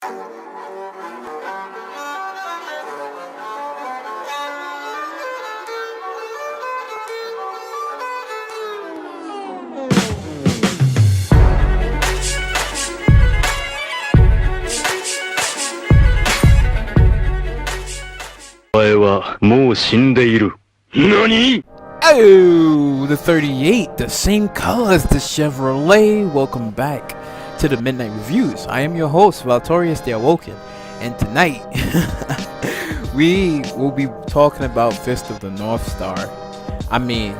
NANI?! Oh, the 38, the same color as the Chevrolet. Welcome back to the Midnight Reviews. I am your host, VALTORIOUS the Awoken, and tonight we will be talking about Fist of the North Star. I mean,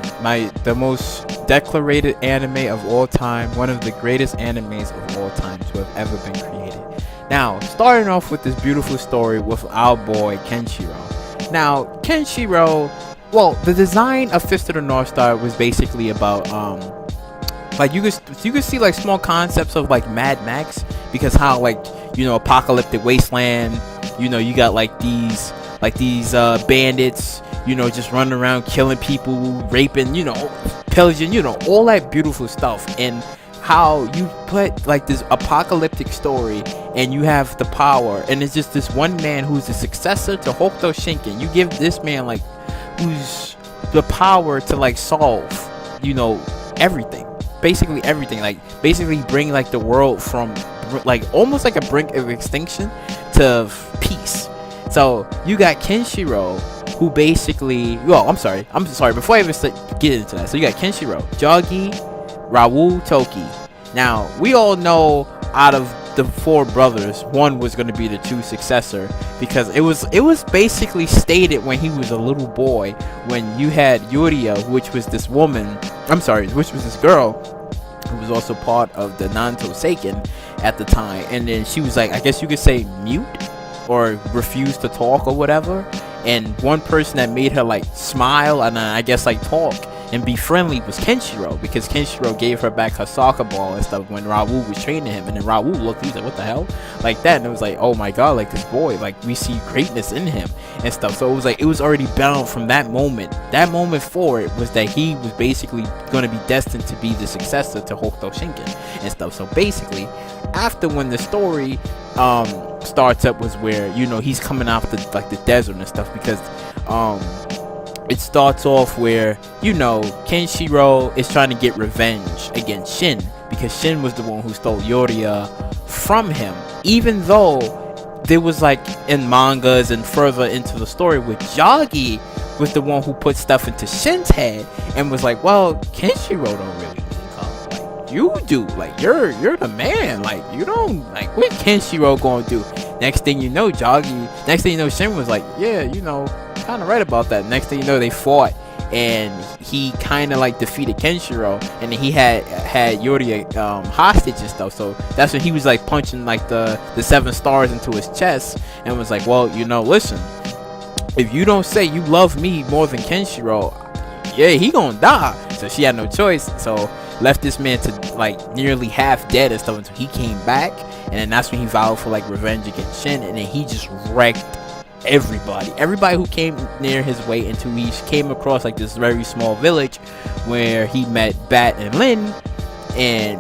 the most decorated anime of all time, one of the greatest animes of all time to have ever been created. Now, starting off with this beautiful story with our boy Kenshiro. Now, Kenshiro, well, the design of Fist of the North Star was basically about like you could see like small concepts of like Mad Max, because how, like, you know, apocalyptic wasteland, you know, you got like these bandits, you know, just running around killing people, raping, you know, pillaging, you know, all that beautiful stuff. And how you put like this apocalyptic story and you have the power, and it's just this one man who's the successor to Hokuto Shinken. You give this man like who's the power to like solve, you know, everything, basically everything, like basically bring like the world from like almost like a brink of extinction to peace. So you got Kenshiro, who basically, well, I'm sorry before I even get into that. So you got Kenshiro, Jogi, Raoul, Toki. Now we all know out of the four brothers, one was going to be the true successor, because it was basically stated when he was a little boy, when you had Yuria, which was this girl who was also part of the Nanto Seiken at the time, and then she was like, I guess you could say mute or refused to talk or whatever, and one person that made her like smile and I guess like talk and be friendly was Kenshiro, because Kenshiro gave her back her soccer ball and stuff when Raoul was training him. And then Raoul looked, he was like, what the hell, like that, and it was like, oh my god, like this boy, like we see greatness in him and stuff. So it was like, it was already bound from that moment forward, was that he was basically going to be destined to be the successor to Hokuto Shinken and stuff. So basically, after when the story starts up was where, you know, he's coming out the like the desert and stuff, because it starts off where, you know, Kenshiro is trying to get revenge against Shin, because Shin was the one who stole Yuria from him, even though there was like in mangas and further into the story where Jogi was the one who put stuff into Shin's head and was like, well, Kenshiro don't really need help, like you do, like you're the man, like you don't, like what Kenshiro gonna do? Next thing you know, Shin was like, yeah, you know, kind of right about that. Next thing you know, they fought, and he kind of like defeated Kenshiro, and then he had Yuria hostage and stuff. So that's when he was like punching like the 7 stars into his chest and was like, well, you know, listen, if you don't say you love me more than Kenshiro, yeah, he gonna die. So she had no choice, so left this man to like nearly half dead and stuff until he came back, and then that's when he vowed for like revenge against Shin, and then he just wrecked everybody who came near his way, until he came across like this very small village where he met Bat and Lin. And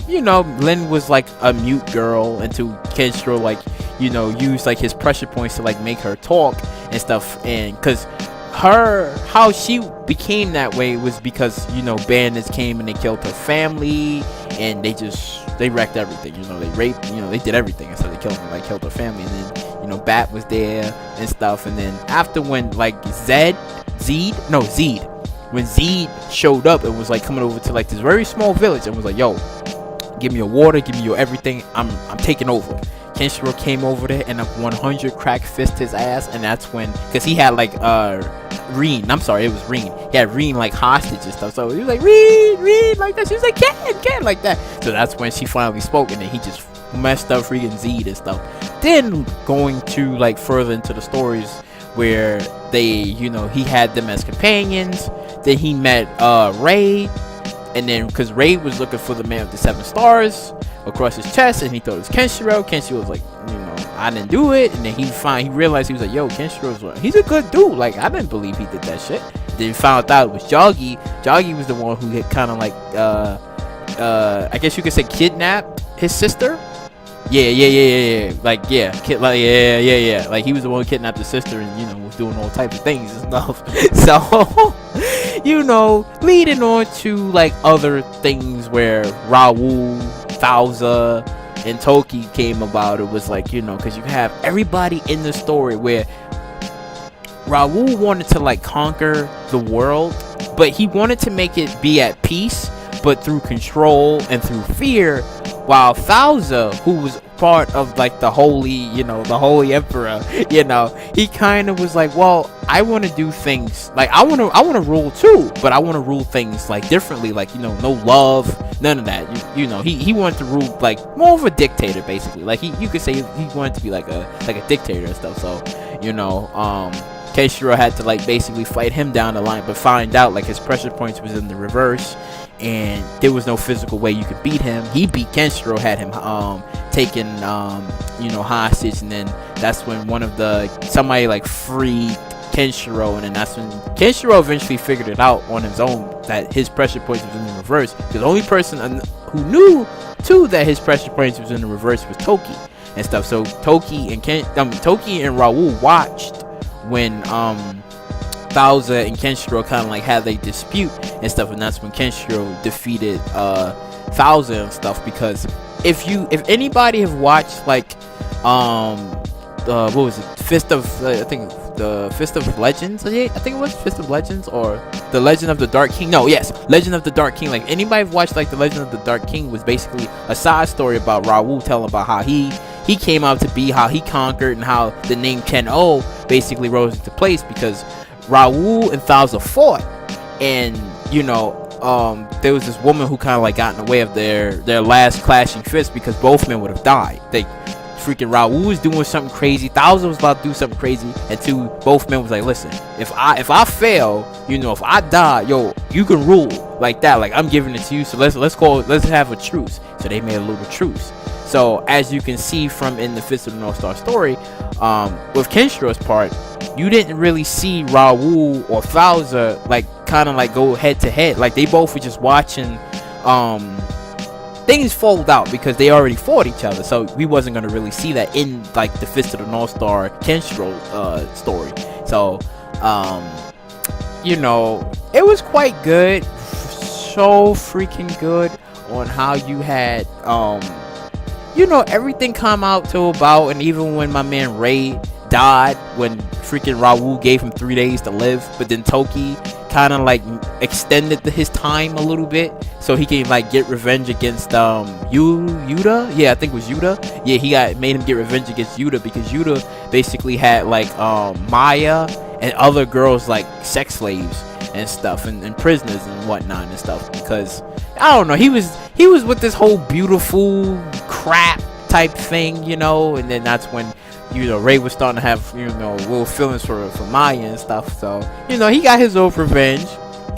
you know, Lin was like a mute girl until Kenshiro, like, you know, used like his pressure points to like make her talk and stuff. And because how she became that way was because, you know, bandits came and they killed her family, and they wrecked everything, you know, they raped, you know, they did everything, and so they killed her family. And then, you know, Bat was there and stuff. And then after when like Zed when Zed showed up and was like coming over to like this very small village and was like, yo, give me your water, give me your everything, I'm taking over. Kenshiro came over there and 100 crack fist his ass, and that's when, because he had like Reen, it was Reen. He had Reen like hostage and stuff, so he was like, Reen, like that. She was like, can, like that. So that's when she finally spoke, and then he just messed up freaking Zed and stuff. Then going to like further into the stories where they, you know, he had them as companions. Then he met Ray, and then because Ray was looking for the man with the 7 stars across his chest, and he thought it was Kenshiro. Kenshiro was like, you know, I didn't do it. And then he realized, he was like, yo, Kenshiro's, he's a good dude, like I didn't believe he did that shit. Then he found out it was Jogi. Jogi was the one who had kind of like I guess you could say kidnapped his sister Yeah. Like, yeah, like, yeah. Like, he was the one who kidnapped his sister and, you know, was doing all types of things and stuff. So, you know, leading on to, like, other things where Raul, Bowser, and Toki came about. It was like, you know, because you have everybody in the story where Raul wanted to, like, conquer the world, but he wanted to make it be at peace, but through control and through fear, while Bowser, who was part of, like, the holy, you know, the holy emperor, you know, he kind of was like, well, I want to do things, like, I want to rule too, but I want to rule things, like, differently, like, you know, no love, none of that, you know, he wanted to rule, like, more of a dictator, basically, like, you could say he wanted to be like a dictator and stuff. So, you know, Kenshiro had to, like, basically fight him down the line, but find out, like, his pressure points was in the reverse, and there was no physical way you could beat him. He beat Kenshiro, had him taken, you know, hostage, and then that's when somebody, like, freed Kenshiro, and then that's when Kenshiro eventually figured it out on his own that his pressure points was in the reverse, because the only person who knew too that his pressure points was in the reverse was Toki and stuff. So Toki and Raul watched when Bowser and Kenshiro kind of, like, had a dispute and stuff, and that's when Kenshiro defeated Bowser and stuff. Because if anybody have watched, like, what was it, I think the Fist of Legends, I think it was Fist of Legends, or the Legend of the Dark King. No, yes, Legend of the Dark King. Like, anybody have watched, like, the Legend of the Dark King was basically a side story about Raul telling about how he came out to be, how he conquered, and how the name Ken-O basically rose into place because Raul and Bowser fought, and, you know, there was this woman who kind of, like, got in the way of their last clashing fists, because both men would have died. They freaking Raul was doing something crazy, Bowser was about to do something crazy, and both men was like, listen, if I fail, you know, if I die, yo, you can rule like that, like, I'm giving it to you, so let's have a truce. So they made a little truce. So as you can see from in the Fist of the North Star story, with Kenshiro's part, you didn't really see Raul or Bowser, like, kind of, like, go head to head. Like, they both were just watching things fold out because they already fought each other. So we wasn't gonna really see that in, like, the Fist of the North Star Kenshiro story. So you know, it was quite good, so freaking good, on how you had you know, everything come out to about, and even when my man Ray died, when freaking Raul gave him 3 days to live, but then Toki kind of, like, extended his time a little bit so he can, like, get revenge against Yuta. Yeah, I think it was Yuta. Yeah, he made him get revenge against Yuta, because Yuta basically had, like, Maya and other girls, like, sex slaves and stuff, and prisoners and whatnot and stuff, because I don't know, he was with this whole beautiful crap type thing, you know. And then that's when, you know, Ray was starting to have, you know, little feelings for Maya and stuff. So, you know, he got his own revenge.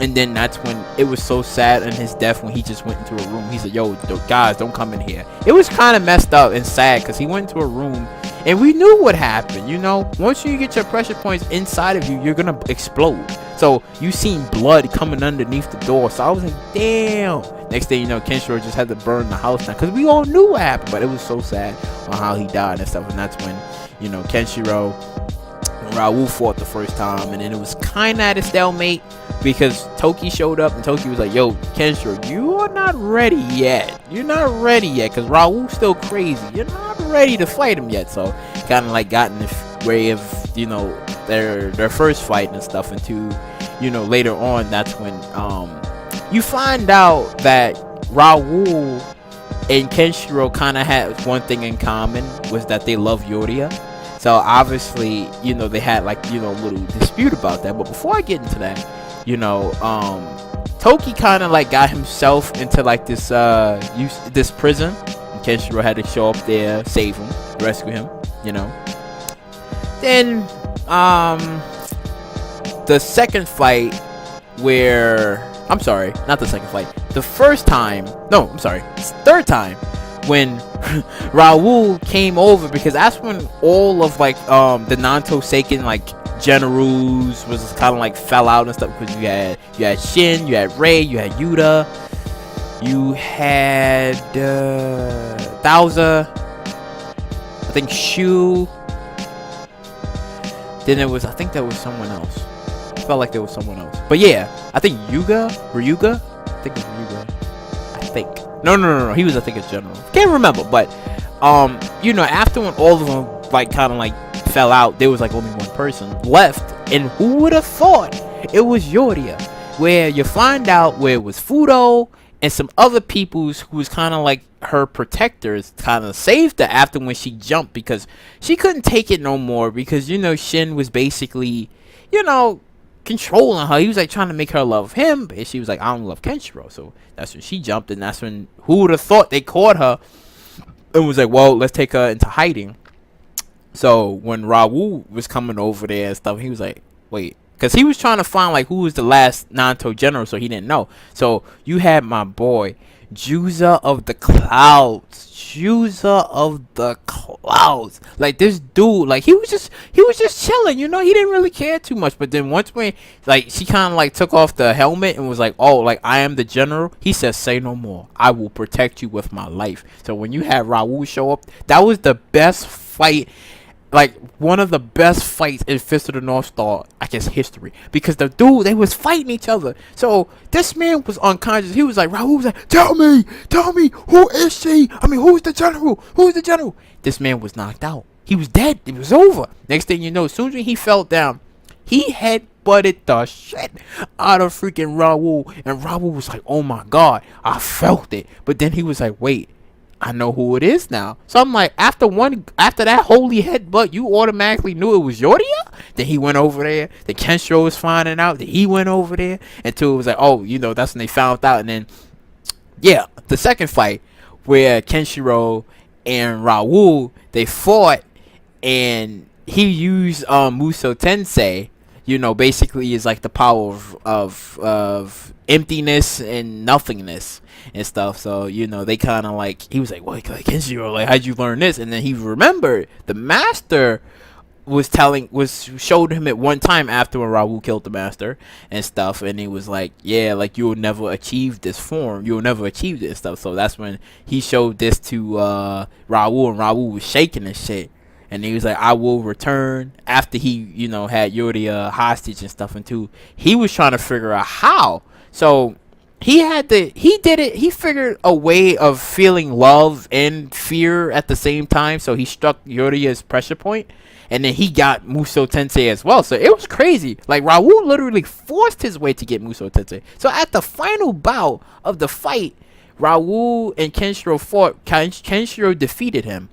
And then that's when it was so sad in his death, when he just went into a room. He said, yo, guys, don't come in here. It was kind of messed up and sad, because he went into a room and we knew what happened, you know. Once you get your pressure points inside of you, you're gonna explode. So you seen blood coming underneath the door. So I was like, damn. Next thing you know, Kenshiro just had to burn the house down, because we all knew what happened. But it was so sad on how he died and stuff. And that's when, you know, Kenshiro and Raul fought the first time, and then it was kind of at a stalemate, because Toki showed up, and Toki was like, yo, Kenshiro, you are not ready yet. You're not ready yet, because Raul's still crazy. You're not ready to fight him yet. So kind of, like, got in the way of, you know, their first fight and stuff. Into, you know, later on, that's when you find out that Raul and Kenshiro kind of had one thing in common, was that they love Yoria. So obviously, you know, they had, like, you know, a little dispute about that. But before I get into that, you know, Toki kind of, like, got himself into, like, this prison, and Kenshiro had to show up there, save him, rescue him, you know. Then the second fight, where, I'm sorry, not the second fight, the first time, no, I'm sorry, third time, when Raul came over, because that's when all of, like, the non-Tosaken, like, generals was kind of, like, fell out and stuff, because you had Shin, you had Ray, you had Yuta, you had Bowser, think Shu. Then I think there was someone else. Felt like there was someone else. But yeah, I think Ryuga. I think it's Ryuga. I think. No. He was, I think, a general. Can't remember. But after when all of them like kind of like fell out, there was like only one person left. And who would have thought it was Yoria? Where you find out where it was Fudo and some other peoples who was kind of like her protectors kind of saved her after when she jumped, because she couldn't take it no more, because Shin was basically controlling her. He was like trying to make her love him, but she was like, I don't love Kenshiro. So that's when she jumped, and that's when, who would have thought, they caught her and was like, well, let's take her into hiding. So when Raul was coming over there and stuff, he was like, wait, because he was trying to find like who was the last Nanto general, so he didn't know. So you had my boy Juza of the Clouds. Like, this dude, like, he was just chilling, he didn't really care too much. But then once when like she kind of like took off the helmet and was like, oh, like, I am the general, he says, say no more, I will protect you with my life. So when you had Raul show up, that was the best fight, like one of the best fights in Fist of the North Star, I guess, history, because the dude, they was fighting each other. So this man was unconscious. He was like, Raul was like, tell me, who is she? I mean, who's the general? This man was knocked out. He was dead. It was over. Next thing you know, as soon as he fell down, he headbutted the shit out of freaking Raul, and Raul was like, oh my god, I felt it. But then he was like, wait, I know who it is now. So I'm like, after that holy headbutt, you automatically knew it was Yoria? Then he went over there. The Kenshiro was finding out that he went over there. Until it was like, oh, that's when they found out. And then, yeah, the second fight where Kenshiro and Raul, they fought, and he used Muso Tensei, basically is like the power of emptiness and nothingness and stuff. So they kind of like, he was like, well, Kenshiro, like, how'd you learn this? And then he remembered the master showed him at one time after when Raul killed the master and stuff, and he was like, yeah, like, you'll never achieve this form, you'll never achieve this stuff. So that's when he showed this to Raul, and Raul was shaking and shit. And he was like, I will return, after he, had Yoria hostage and stuff. And too, he was trying to figure out how. So he figured a way of feeling love and fear at the same time. So he struck Yoria's pressure point, and then he got Muso Tensei as well. So it was crazy. Like, Raul literally forced his way to get Muso Tensei. So at the final bout of the fight, Raul and Kenshiro fought. Kenshiro defeated him.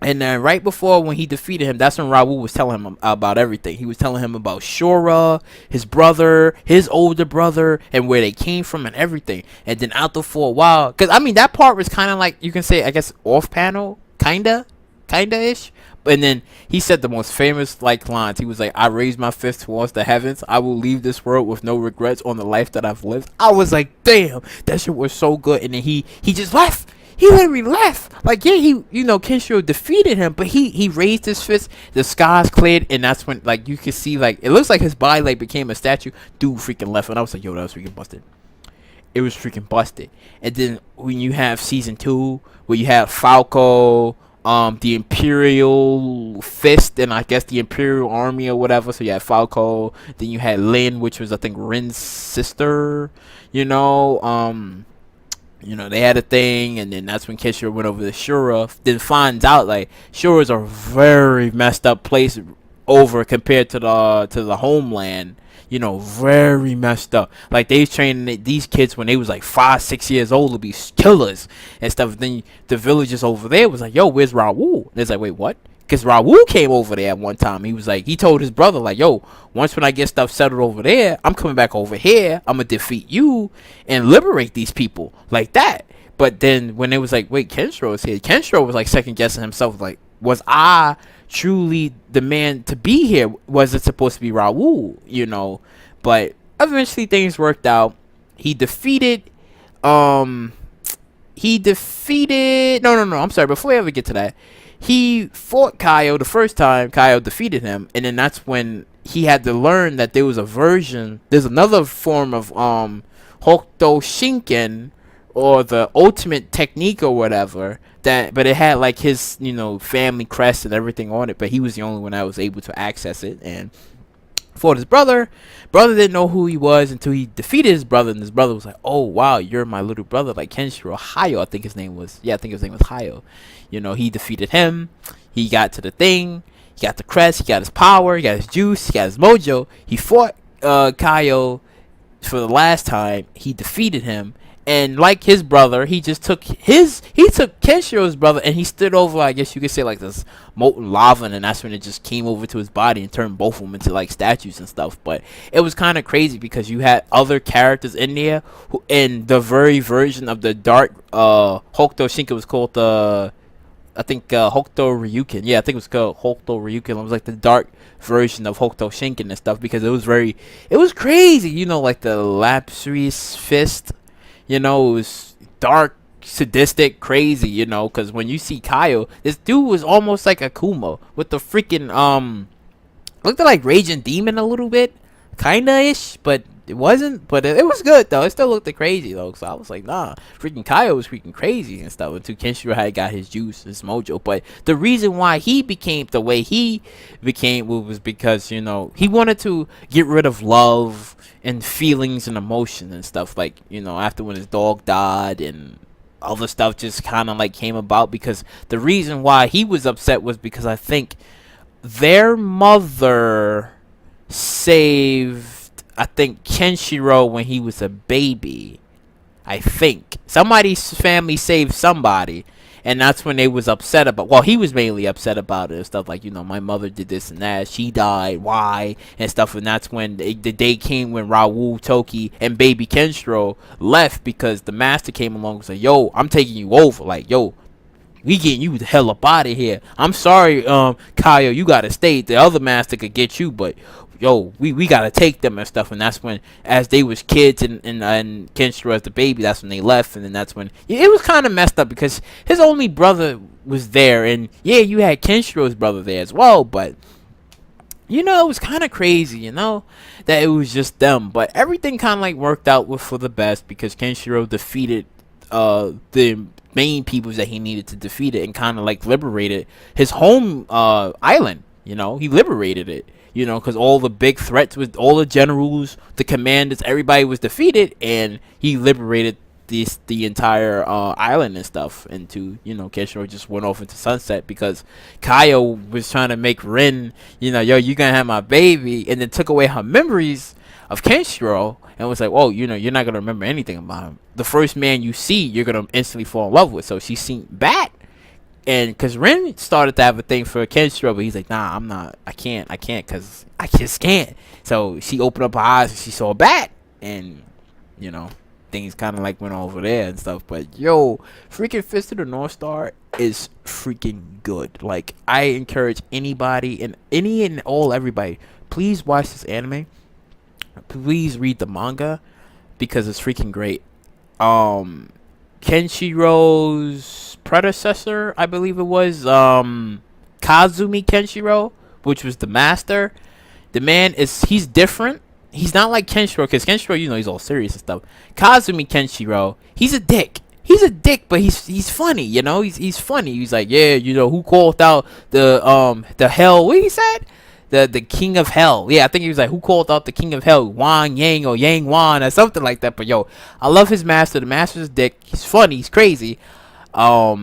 And then right before when he defeated him, that's when Raul was telling him about everything. He was telling him about Shura, his brother, his older brother, and where they came from and everything. And then after for a while, because, I mean, that part was kind of like, you can say, I guess, off-panel, kinda-ish. And then he said the most famous, like, lines. He was like, I raise my fist towards the heavens. I will leave this world with no regrets on the life that I've lived. I was like, damn, that shit was so good. And then he just left. He literally left. Like, yeah, Kenshiro defeated him, but he raised his fist, the skies cleared, and that's when, like, you could see, like, it looks like his body, like, became a statue. Dude freaking left, and I was like, yo, that was freaking busted. It was freaking busted. And then when you have season 2, where you have Falco, the Imperial Fist, and I guess the Imperial Army or whatever. So you had Falco, then you had Lin, which was, I think, Rin's sister, they had a thing, and then that's when Kenshiro went over to Shura. Then finds out, like, Shura's a very messed up place over compared to the homeland. Very messed up. Like, they training these kids when they was like 5-6 years old to be killers and stuff. Then the villagers over there was like, yo, where's Raul? And it's like, wait, what? Because Raul came over there at one time. He was like, he told his brother, like, yo, once when I get stuff settled over there, I'm coming back over here. I'm going to defeat you and liberate these people like that. But then when it was like, wait, Kenshiro is here. Kenshiro was like second guessing himself. Like, was I truly the man to be here? Was it supposed to be Raul? But eventually things worked out. He defeated, no, I'm sorry. Before we ever get to that, he fought Kaio the first time. Kaio defeated him, and then that's when he had to learn that there's another form of Hokuto Shinken, or the ultimate technique or whatever, that, but it had like his, family crest and everything on it, but he was the only one that was able to access it. And for his brother didn't know who he was until he defeated his brother, and his brother was like, "Oh wow, you're my little brother, like Kenshiro Hayo." I think his name was Hayo. He defeated him. He got to the thing. He got the crest. He got his power. He got his juice. He got his mojo. He fought Kaio for the last time. He defeated him. And like his brother, he took Kenshiro's brother, and he stood over, I guess you could say, like this molten lava, and then that's when it just came over to his body and turned both of them into like statues and stuff. But it was kind of crazy because you had other characters in there who, in the very version of the dark Hokuto Shinken, was called I think Hokuto Ryuken. Yeah, I think it was called Hokuto Ryuken. It was like the dark version of Hokuto Shinken and stuff, because it was crazy. Like the Lapsus Fist. It was dark, sadistic, crazy, because when you see Kaio, this dude was almost like a Kuma with the freaking, looked like Raging Demon a little bit, kinda-ish, but it wasn't, but it was good, though. It still looked crazy, though, so I was like, nah, freaking Kaio was freaking crazy and stuff, until Kenshiro had got his juice, his mojo. But the reason why he became the way he became was because, he wanted to get rid of love and feelings and emotion and stuff, like, after when his dog died and other stuff just kind of like came about, because the reason why he was upset was because I think their mother saved, I think, Kenshiro when he was a baby. I think somebody's family saved somebody, and that's when they was upset about, well, he was mainly upset about it and stuff, like, my mother did this and that, she died, why, and stuff. And that's when the day came when Raoul, Toki, and baby Kenshiro left, because the master came along and said, "Yo, I'm taking you over, like, yo, we getting you the hell up out of here. I'm sorry, Kaio, you gotta stay. The other master could get you, but yo, we gotta take them and stuff." And that's when, as they was kids and Kenshiro as the baby, that's when they left. And then that's when it was kind of messed up, because his only brother was there, and yeah, you had Kenshiro's brother there as well, but it was kind of crazy, that it was just them. But everything kind of like worked out for the best, because Kenshiro defeated the main peoples that he needed to defeat it, and kind of like liberated his home island. He liberated it, because all the big threats, with all the generals, the commanders, everybody was defeated, and he liberated the entire island and stuff. Into, Kenshiro just went off into sunset, because Kaio was trying to make Rin, yo, you gonna have my baby, and then took away her memories of Kenshiro, and was like, "Oh, you're not gonna remember anything about him. The first man you see, you're gonna instantly fall in love with." So she seen Bat, and because Rin started to have a thing for Kenshiro, but he's like, "Nah, I'm not. I can't, because I just can't." So she opened up her eyes and she saw Bat, and things kind of like went over there and stuff. But yo, freaking Fist of the North Star is freaking good. Like, I encourage anybody and everybody, please watch this anime. Please read the manga, because it's freaking great. Kenshiro's predecessor, I believe it was, Kazumi Kenshiro, which was the master. The man he's different. He's not like Kenshiro, because Kenshiro, he's all serious and stuff. Kazumi Kenshiro, he's a dick. He's a dick, but he's funny, he's funny. He's like, yeah, who called out the hell, what he said? The king of hell. Yeah, I think he was like, who called out the king of hell? Wang Yang or Yang Wan or something like that. But yo, I love his master. The master's a dick. He's funny. He's crazy. Our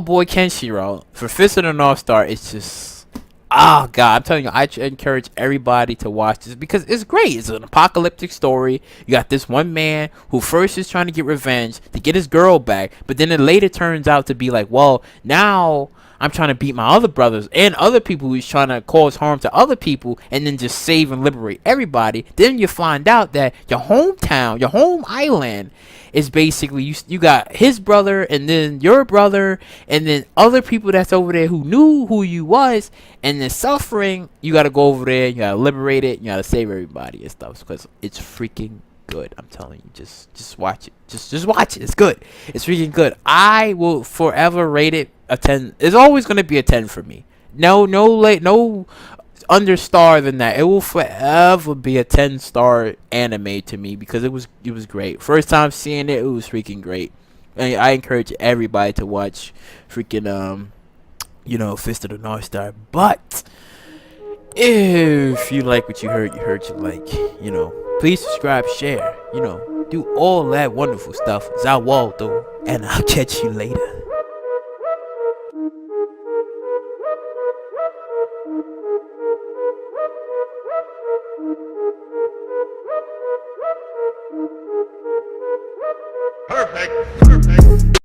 boy Kenshiro for Fist of the North Star, it's just, oh god, I'm telling you, I encourage everybody to watch this, because it's great. It's an apocalyptic story. You got this one man who first is trying to get revenge to get his girl back, but then it later turns out to be like, well, now I'm trying to beat my other brothers and other people who's trying to cause harm to other people, and then just save and liberate everybody. Then you find out that your hometown, your home island, is basically you got his brother, and then your brother, and then other people that's over there who knew who you was, and then suffering. You gotta go over there, you gotta liberate it, you gotta save everybody and stuff, because it's freaking good. I'm telling you, just watch it. Just watch it. It's good. It's freaking good. I will forever rate it a 10. It's always gonna be a 10 for me. No under star than that. It will forever be a 10-star anime to me, because it was great. First time seeing it, it was freaking great. I encourage everybody to watch freaking Fist of the North Star. But if you like what you heard you like. Please subscribe, share. Do all that wonderful stuff. Zawaldo, and I'll catch you later.